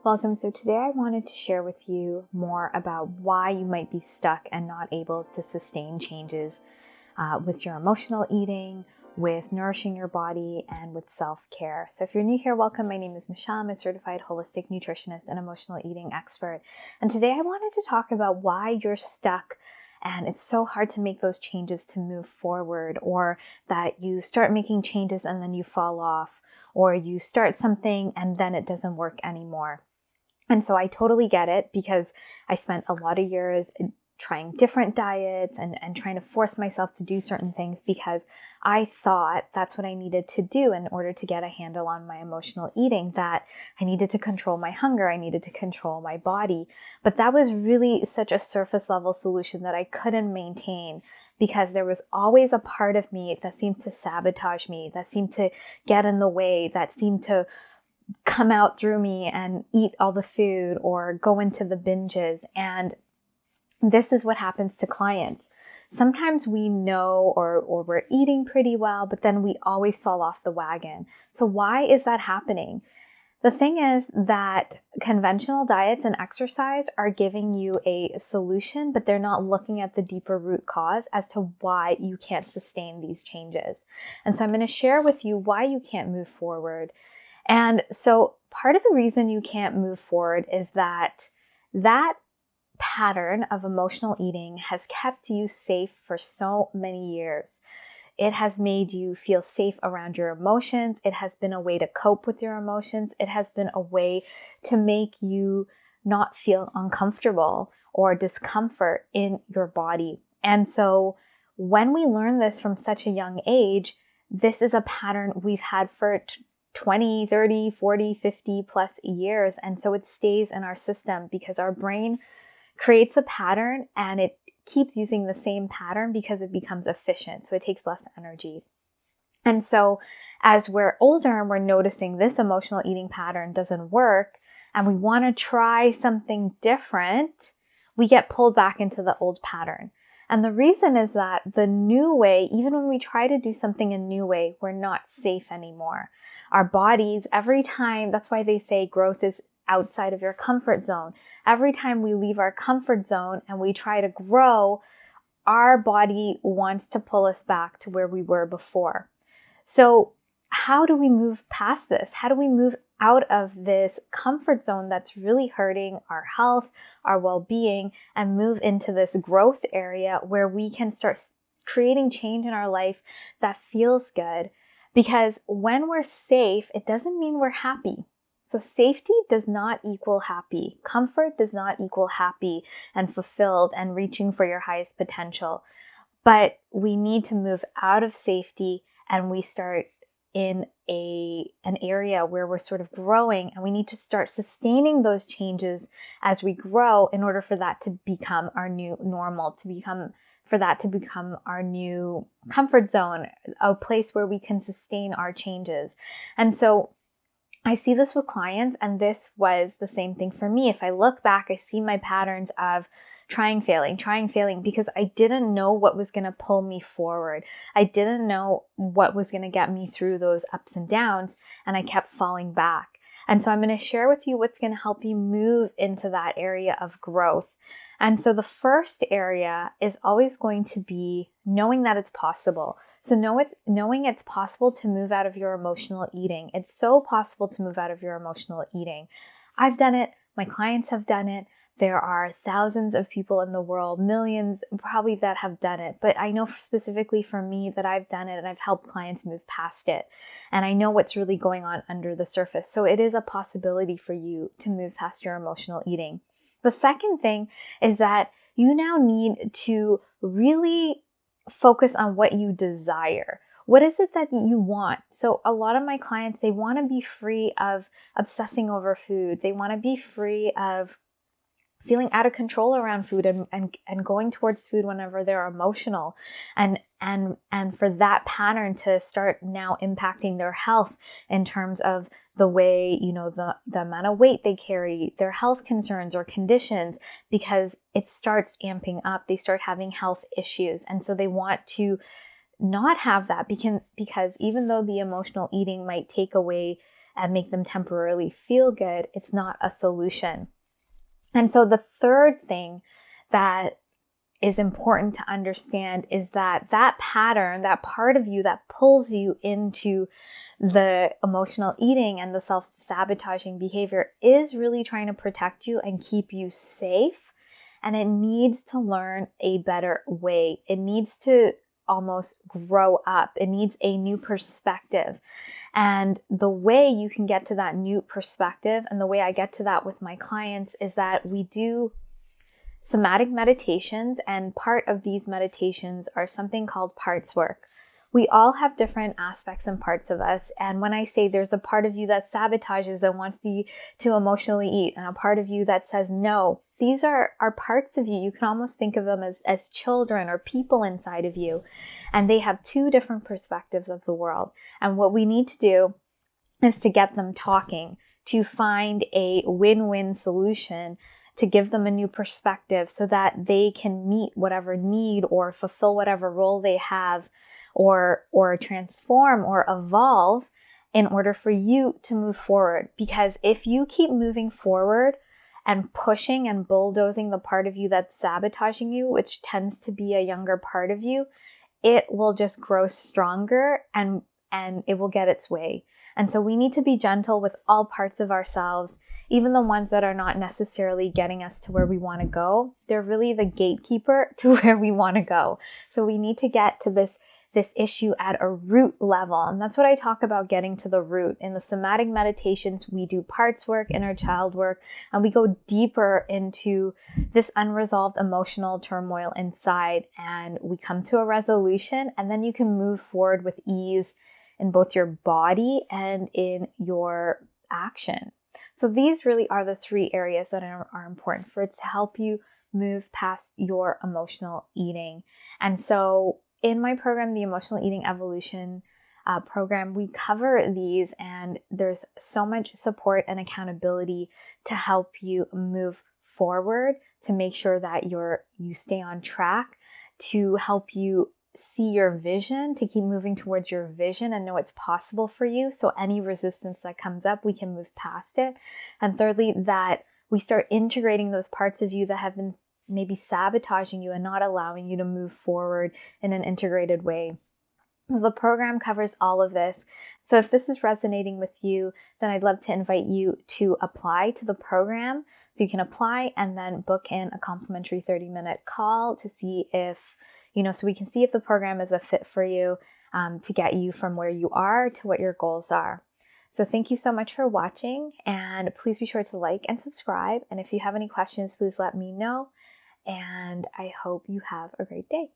Welcome. So today I wanted to share with you more about why you might be stuck and not able to sustain changes with your emotional eating, with nourishing your body, and with self-care. So if you're new here, welcome. My name is Michelle. I'm a certified holistic nutritionist and emotional eating expert. And today I wanted to talk about why you're stuck and it's so hard to make those changes to move forward, or that you start making changes and then you fall off, or you start something and then it doesn't work anymore. And so I totally get it, because I spent a lot of years trying different diets and trying to force myself to do certain things because I thought that's what I needed to do in order to get a handle on my emotional eating, that I needed to control my hunger, I needed to control my body. But that was really such a surface level solution that I couldn't maintain, because there was always a part of me that seemed to sabotage me, that seemed to get in the way, that seemed to come out through me and eat all the food or go into the binges. And this is what happens to clients. Sometimes we know or we're eating pretty well, but then we always fall off the wagon. So why is that happening? The thing is that conventional diets and exercise are giving you a solution, but they're not looking at the deeper root cause as to why you can't sustain these changes. And so I'm going to share with you why you can't move forward. And so part of the reason you can't move forward is that pattern of emotional eating has kept you safe for so many years. It has made you feel safe around your emotions. It has been a way to cope with your emotions. It has been a way to make you not feel uncomfortable or discomfort in your body. And so when we learn this from such a young age, this is a pattern we've had for 20, 30, 40, 50 plus years. And so it stays in our system because our brain creates a pattern and it keeps using the same pattern because it becomes efficient. So it takes less energy. And so as we're older and we're noticing this emotional eating pattern doesn't work and we want to try something different, we get pulled back into the old pattern. And the reason is that the new way, even when we try to do something a new way, we're not safe anymore. Our bodies, every time, that's why they say growth is outside of your comfort zone. Every time we leave our comfort zone and we try to grow, our body wants to pull us back to where we were before. So how do we move past this? How do we move out of this comfort zone that's really hurting our health, our well-being, and move into this growth area where we can start creating change in our life that feels good? Because when we're safe, it doesn't mean we're happy. So safety does not equal happy. Comfort does not equal happy and fulfilled and reaching for your highest potential. But we need to move out of safety and we start in an area where we're sort of growing, and we need to start sustaining those changes as we grow in order for that to become our new normal, for that to become our new comfort zone, a place where we can sustain our changes. And so I see this with clients, and this was the same thing for me. If I look back, I see my patterns of trying, failing, because I didn't know what was going to pull me forward. I didn't know what was going to get me through those ups and downs, and I kept falling back. And so I'm going to share with you what's going to help you move into that area of growth. And so the first area is always going to be knowing that it's possible. So knowing it's possible to move out of your emotional eating. It's so possible to move out of your emotional eating. I've done it. My clients have done it. There are thousands of people in the world, millions probably, that have done it. But I know specifically for me that I've done it and I've helped clients move past it. And I know what's really going on under the surface. So it is a possibility for you to move past your emotional eating. The second thing is that you now need to really focus on what you desire. What is it that you want? So a lot of my clients, they want to be free of obsessing over food. They want to be free of feeling out of control around food and going towards food whenever they're emotional, and for that pattern to start now impacting their health in terms of the way, the amount of weight they carry, their health concerns or conditions, because it starts amping up. They start having health issues. And so they want to not have that, because even though the emotional eating might take away and make them temporarily feel good, it's not a solution. And so the third thing that is important to understand is that that pattern, that part of you that pulls you into the emotional eating and the self-sabotaging behavior is really trying to protect you and keep you safe. And it needs to learn a better way. It needs to almost grow up. It needs a new perspective. And the way you can get to that new perspective, and the way I get to that with my clients, is that we do somatic meditations, and part of these meditations are something called parts work. We all have different aspects and parts of us, and when I say there's a part of you that sabotages and wants you to emotionally eat, and a part of you that says no, these are parts of you. You can almost think of them as children or people inside of you, and they have two different perspectives of the world. And what we need to do is to get them talking, to find a win-win solution, to give them a new perspective so that they can meet whatever need or fulfill whatever role they have, or transform or evolve in order for you to move forward. Because if you keep moving forward and pushing and bulldozing the part of you that's sabotaging you, which tends to be a younger part of you, it will just grow stronger and it will get its way. And so we need to be gentle with all parts of ourselves, even the ones that are not necessarily getting us to where we want to go. They're really the gatekeeper to where we want to go. So we need to get to this issue at a root level. And that's what I talk about, getting to the root. In the somatic meditations, we do parts work, inner child work, and we go deeper into this unresolved emotional turmoil inside, and we come to a resolution, and then you can move forward with ease in both your body and in your action. So these really are the three areas that are important for it to help you move past your emotional eating. And so in my program, the Emotional Eating Evolution program, we cover these, and there's so much support and accountability to help you move forward, to make sure that you stay on track, to help you see your vision, to keep moving towards your vision and know it's possible for you. So any resistance that comes up, we can move past it. And thirdly, that we start integrating those parts of you that have been maybe sabotaging you and not allowing you to move forward in an integrated way. The program covers all of this. So if this is resonating with you, then I'd love to invite you to apply to the program. So you can apply and then book in a complimentary 30-minute call to see if, so we can see if the program is a fit for you, to get you from where you are to what your goals are. So thank you so much for watching, and please be sure to like and subscribe. And if you have any questions, please let me know. And I hope you have a great day.